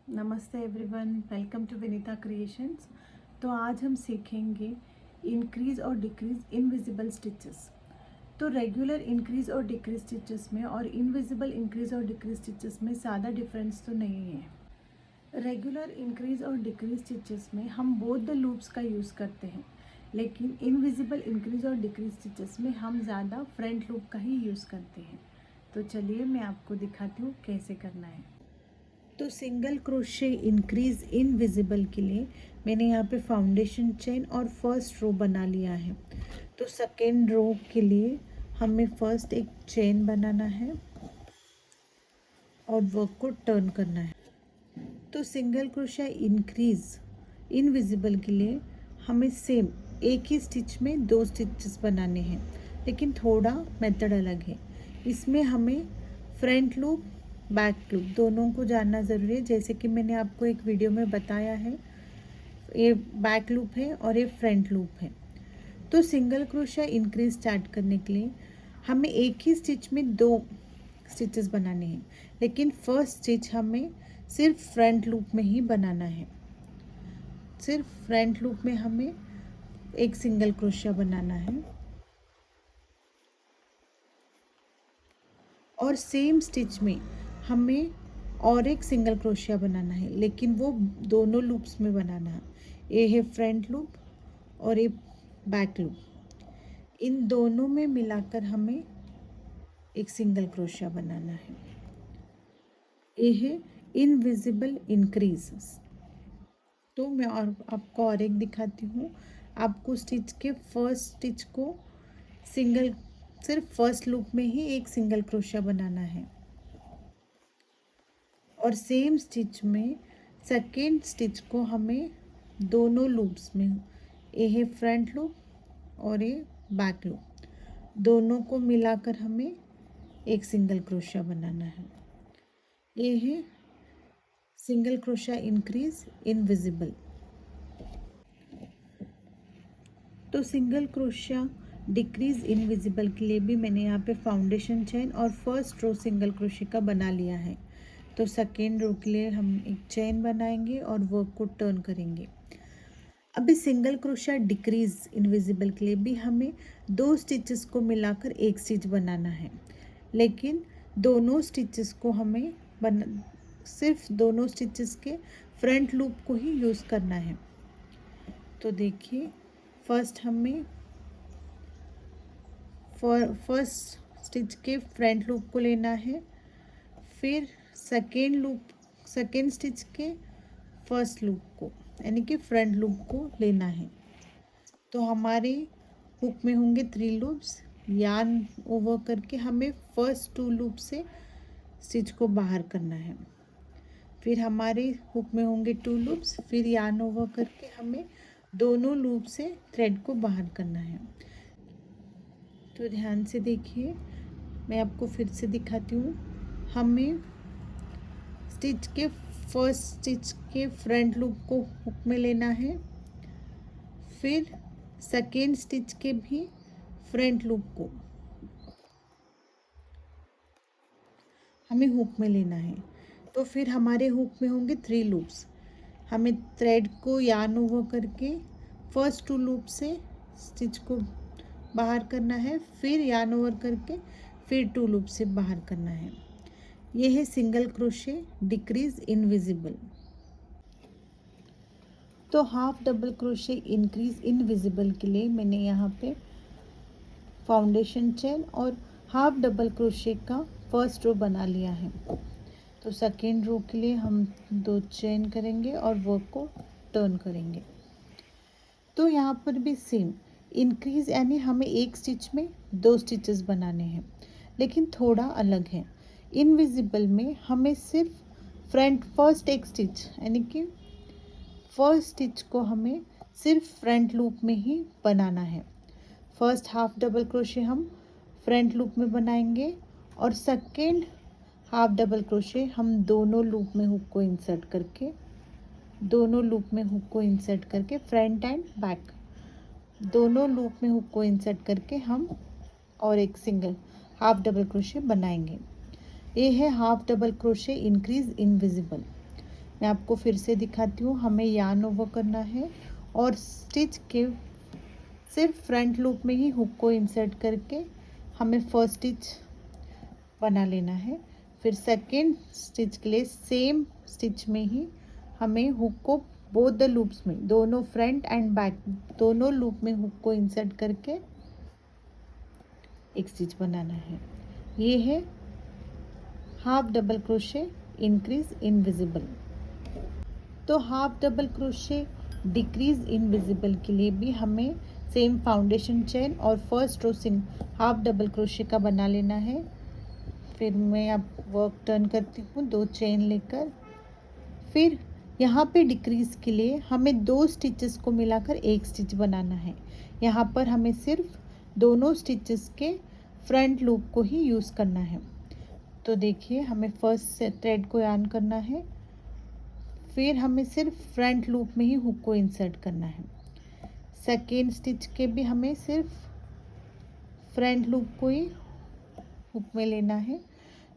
नमस्ते everyone, welcome to Vinita creations. तो आज हम सीखेंगे इंक्रीज़ और डिक्रीज़ इनविजिबल स्टिचेस। तो रेगुलर इंक्रीज़ और डिक्रीज़ स्टिचेस में और इनविजिबल इंक्रीज़ और डिक्रीज़ स्टिचेस में ज़्यादा डिफरेंस तो नहीं है। रेगुलर इंक्रीज़ और डिक्रीज़ स्टिचेस में हम बोथ द लूप्स का यूज़ करते हैं, लेकिन इनविजिबल इंक्रीज़ और डिक्रीज़ स्टिचेस में हम ज़्यादा फ्रंट लूप का ही यूज़ करते हैं। तो चलिए मैं आपको दिखाती हूँ कैसे करना है। तो सिंगल क्रोशे इंक्रीज इनविजिबल के लिए मैंने यहाँ पे फाउंडेशन चेन और फर्स्ट रो बना लिया है। तो सेकेंड रो के लिए हमें फर्स्ट एक चेन बनाना है और वर्क को टर्न करना है। तो सिंगल क्रोशा इंक्रीज इनविजिबल के लिए हमें सेम एक ही स्टिच में दो स्टिचेस बनाने हैं, लेकिन थोड़ा मेथड अलग है। इसमें हमें फ्रंट लूप बैक लूप दोनों को जानना ज़रूरी है। जैसे कि मैंने आपको एक वीडियो में बताया है, ये बैक लूप है और ये फ्रंट लूप है। तो सिंगल क्रोशा इंक्रीज स्टार्ट करने के लिए हमें एक ही स्टिच में दो स्टिचेस बनाने हैं, लेकिन फर्स्ट स्टिच हमें सिर्फ फ्रंट लूप में ही बनाना है। सिर्फ फ्रंट लूप में हमें एक सिंगल क्रोशिया बनाना है और सेम स्टिच में हमें और एक सिंगल क्रोशिया बनाना है, लेकिन वो दोनों लूप्स में बनाना है। ये है फ्रंट लूप और ये बैक लूप। इन दोनों में मिलाकर हमें एक सिंगल क्रोशिया बनाना है। ये है इनविजिबल इंक्रीज। तो मैं और आपको और एक दिखाती हूँ। आपको स्टिच के फर्स्ट स्टिच को सिंगल सिर्फ फर्स्ट लूप में ही एक सिंगल क्रोशिया बनाना है और सेम स्टिच में सेकेंड स्टिच को हमें दोनों लूप्स में, ये है फ्रंट लूप और ये बैक लूप, दोनों को मिलाकर हमें एक सिंगल क्रोशिया बनाना है। ये है सिंगल क्रोशिया इंक्रीज इनविजिबल। तो सिंगल क्रोशिया डिक्रीज इनविजिबल के लिए भी मैंने यहाँ पे फाउंडेशन चेन और फर्स्ट रो सिंगल क्रोशिया का बना लिया है। तो सेकेंड रो के लिए हम एक चेन बनाएंगे और वर्क को टर्न करेंगे। अभी सिंगल क्रोशिया डिक्रीज इनविजिबल के लिए भी हमें दो स्टिचेस को मिलाकर एक स्टिच बनाना है, लेकिन दोनों स्टिचेस को हमें सिर्फ दोनों स्टिचेस के फ्रंट लूप को ही यूज़ करना है। तो देखिए, फर्स्ट हमें फर्स्ट स्टिच के फ्रंट लूप को लेना है, फिर सेकेंड स्टिच के फर्स्ट लूप को यानी कि फ्रंट लूप को लेना है। तो हमारे हुक में होंगे 3 लूप्स। यार्न ओवर करके हमें फर्स्ट 2 लूप से स्टिच को बाहर करना है। फिर हमारे हुक में होंगे 2 लूप्स, फिर यार्न ओवर करके हमें दोनों लूप से थ्रेड को बाहर करना है। तो ध्यान से देखिए, मैं आपको फिर से दिखाती हूँ। हमें स्टिच के फर्स्ट स्टिच के फ्रंट लूप को हुक में लेना है, फिर सेकेंड स्टिच के भी फ्रंट लूप को हमें हुक में लेना है। तो फिर हमारे हुक में होंगे 3 लूप्स। हमें थ्रेड को यार्न ओवर करके फर्स्ट 2 लूप से स्टिच को बाहर करना है, फिर यार्न ओवर करके फिर 2 लूप से बाहर करना है। यह है सिंगल क्रोशे डिक्रीज इनविजिबल। तो half double crochet increase invisible के लिए मैंने यहाँ पे फाउंडेशन चेन और हाफ डबल क्रोशे का फर्स्ट रो बना लिया है। तो सेकेंड रो के लिए हम 2 चेन करेंगे और वर्क को टर्न करेंगे। तो यहाँ पर भी सेम इंक्रीज यानी हमें एक स्टिच में 2 स्टिचेस बनाने हैं, लेकिन थोड़ा अलग है। इनविजिबल में हमें सिर्फ फर्स्ट एक स्टिच यानी कि फर्स्ट स्टिच को हमें सिर्फ फ्रंट लूप में ही बनाना है। फर्स्ट हाफ डबल क्रोशे हम फ्रंट लूप में बनाएंगे और सेकेंड हाफ डबल क्रोशे हम दोनों लूप में हुक को इंसर्ट करके फ्रंट एंड बैक दोनों लूप में हुक को इंसर्ट करके हम और एक सिंगल हाफ डबल क्रोशे बनाएंगे। ये है half double crochet increase invisible. मैं आपको फिर से दिखाती हूँ। हमें यार्न ओवर करना है और स्टिच के सिर्फ फ्रंट लूप में ही हुक को इंसर्ट करके हमें फर्स्ट स्टिच बना लेना है। फिर सेकेंड स्टिच के लिए सेम स्टिच में ही हमें हुक को बोथ द लूप्स में, दोनों फ्रंट एंड बैक दोनों लूप में हुक को इंसर्ट करके एक स्टिच बनाना है। ये है half double crochet increase invisible. तो half double crochet decrease invisible के लिए भी हमें सेम फाउंडेशन चेन और फर्स्ट रो सिंग हाफ डबल क्रोशे का बना लेना है। फिर मैं अब वर्क टर्न करती हूँ 2 चेन लेकर। फिर यहाँ पे डिक्रीज के लिए हमें 2 स्टिचेस को मिलाकर एक स्टिच बनाना है। यहाँ पर हमें सिर्फ दोनों स्टिचेस के फ्रंट लूप को ही यूज़ करना है। तो देखिए, हमें फर्स्ट थ्रेड को यार्न करना है, फिर हमें सिर्फ फ्रंट लूप में ही हुक को इंसर्ट करना है। सेकेंड स्टिच के भी हमें सिर्फ फ्रंट लूप को ही हुक में लेना है।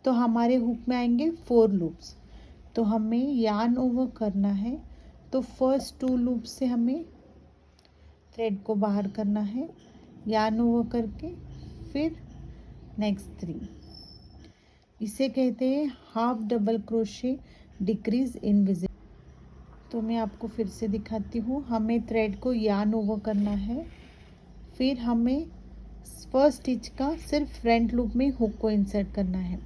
तो हमारे हुक में आएंगे 4 लूप्स। तो हमें यार्न ओवर करना है, तो फर्स्ट 2 लूप से हमें थ्रेड को बाहर करना है, यार्न ओवर करके फिर नेक्स्ट 3। इसे कहते हैं half double crochet decrease invisible. तो मैं आपको फिर से दिखाती हूँ। हमें थ्रेड को यार्न ओवर करना है, फिर हमें फर्स्ट स्टिच का सिर्फ फ्रंट लूप में हुक को इंसर्ट करना है।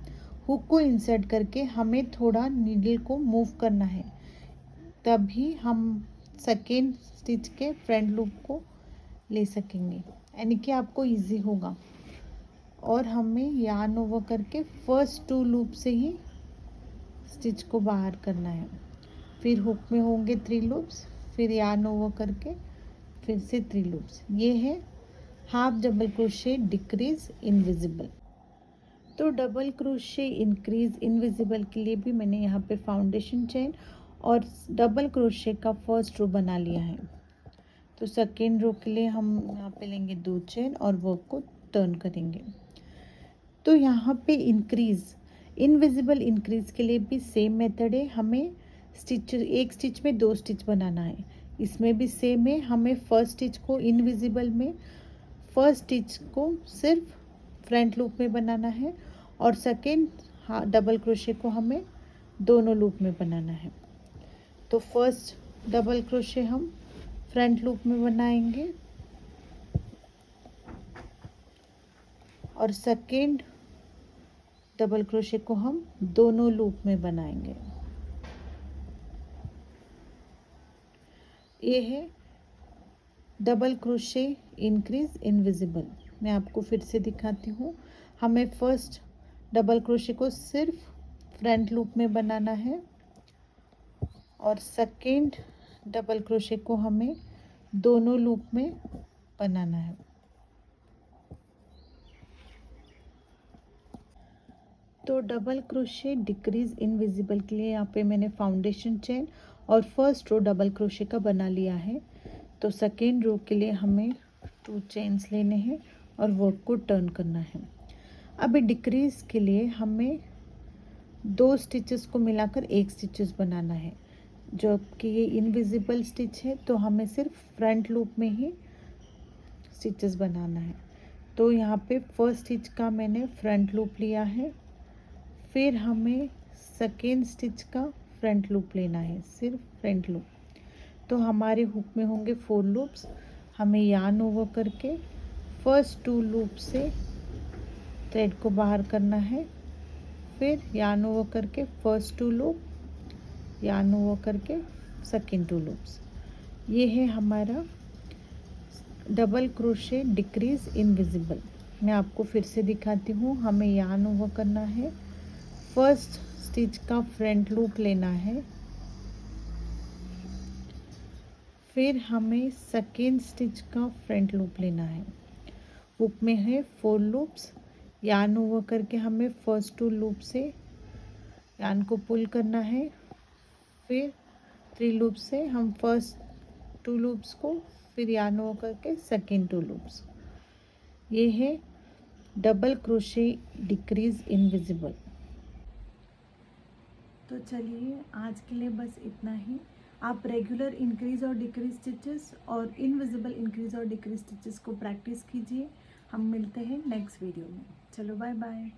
हुक को इंसर्ट करके हमें थोड़ा नीडल को मूव करना है, तभी हम सेकेंड स्टिच के फ्रंट लूप को ले सकेंगे, यानी कि आपको इजी होगा। और हमें यार्न ओवर करके फर्स्ट 2 लूप से ही स्टिच को बाहर करना है। फिर हुक में होंगे 3 लूप्स, फिर यार्न ओवर करके फिर से 3 लूप्स। ये है half double crochet decrease invisible. तो डबल क्रोशे इंक्रीज इनविजिबल के लिए भी मैंने यहाँ पे फाउंडेशन चेन और डबल क्रोशे का फर्स्ट रो बना लिया है। तो सेकेंड रो के लिए हम यहाँ पे लेंगे 2 चेन और वर्क को टर्न करेंगे। तो यहाँ पे इंक्रीज इनविजिबल इंक्रीज के लिए भी सेम मेथड है। हमें स्टिच, एक स्टिच में 2 स्टिच बनाना है। इसमें भी सेम है। हमें फर्स्ट स्टिच को इनविजिबल में फर्स्ट स्टिच को सिर्फ फ्रंट लूप में बनाना है और सेकेंड डबल क्रोशे को हमें दोनों लूप में बनाना है। तो फर्स्ट डबल क्रोशे हम फ्रंट लूप में बनाएंगे और सेकेंड डबल क्रोशे को हम दोनों लूप में बनाएंगे। ये है डबल क्रोशे इंक्रीज इनविजिबल। मैं आपको फिर से दिखाती हूँ। हमें फर्स्ट डबल क्रोशे को सिर्फ फ्रंट लूप में बनाना है और सेकेंड डबल क्रोशे को हमें दोनों लूप में बनाना है। तो डबल क्रोशे डिक्रीज इनविजिबल के लिए यहाँ पे मैंने फाउंडेशन चेन और फर्स्ट रो डबल क्रोशे का बना लिया है। तो सेकेंड रो के लिए हमें 2 चेन्स लेने हैं और वर्क को टर्न करना है। अभी डिक्रीज के लिए हमें 2 स्टिचेस को मिलाकर एक स्टिचेस बनाना है। जबकि ये इनविजिबल स्टिच है तो हमें सिर्फ फ्रंट लूप में ही स्टिचेस बनाना है। तो यहाँ पे फर्स्ट स्टिच का मैंने फ्रंट लूप लिया है, फिर हमें सेकेंड स्टिच का फ्रंट लूप लेना है, सिर्फ फ्रंट लूप। तो हमारे हुक में होंगे 4 लूप्स। हमें यार्न ओवर करके फर्स्ट 2 लूप से थ्रेड को बाहर करना है, फिर यार्न ओवर करके फर्स्ट 2 लूप, यार्न ओवर करके सेकेंड 2 लूप्स। ये है हमारा डबल क्रोशे डिक्रीज इनविजिबल। मैं आपको फिर से दिखाती हूँ। हमें यार्न ओवर करना है, फर्स्ट स्टिच का फ्रंट लूप लेना है, फिर हमें सेकेंड स्टिच का फ्रंट लूप लेना है। हुक में है 4 लूप्स। यार्न ओवर करके हमें फर्स्ट 2 लूप से यार्न को पुल करना है, फिर 3 लूप से हम फर्स्ट 2 लूप्स को फिर यार्न ओवर करके सेकेंड 2 लूप्स। ये है डबल क्रोशे डिक्रीज इनविजिबल। तो चलिए आज के लिए बस इतना ही। आप रेगुलर इंक्रीज और डिक्रीज स्टिचेस और इनविजिबल इंक्रीज और डिक्रीज स्टिचेस को प्रैक्टिस कीजिए। हम मिलते हैं नेक्स्ट वीडियो में। चलो बाय बाय।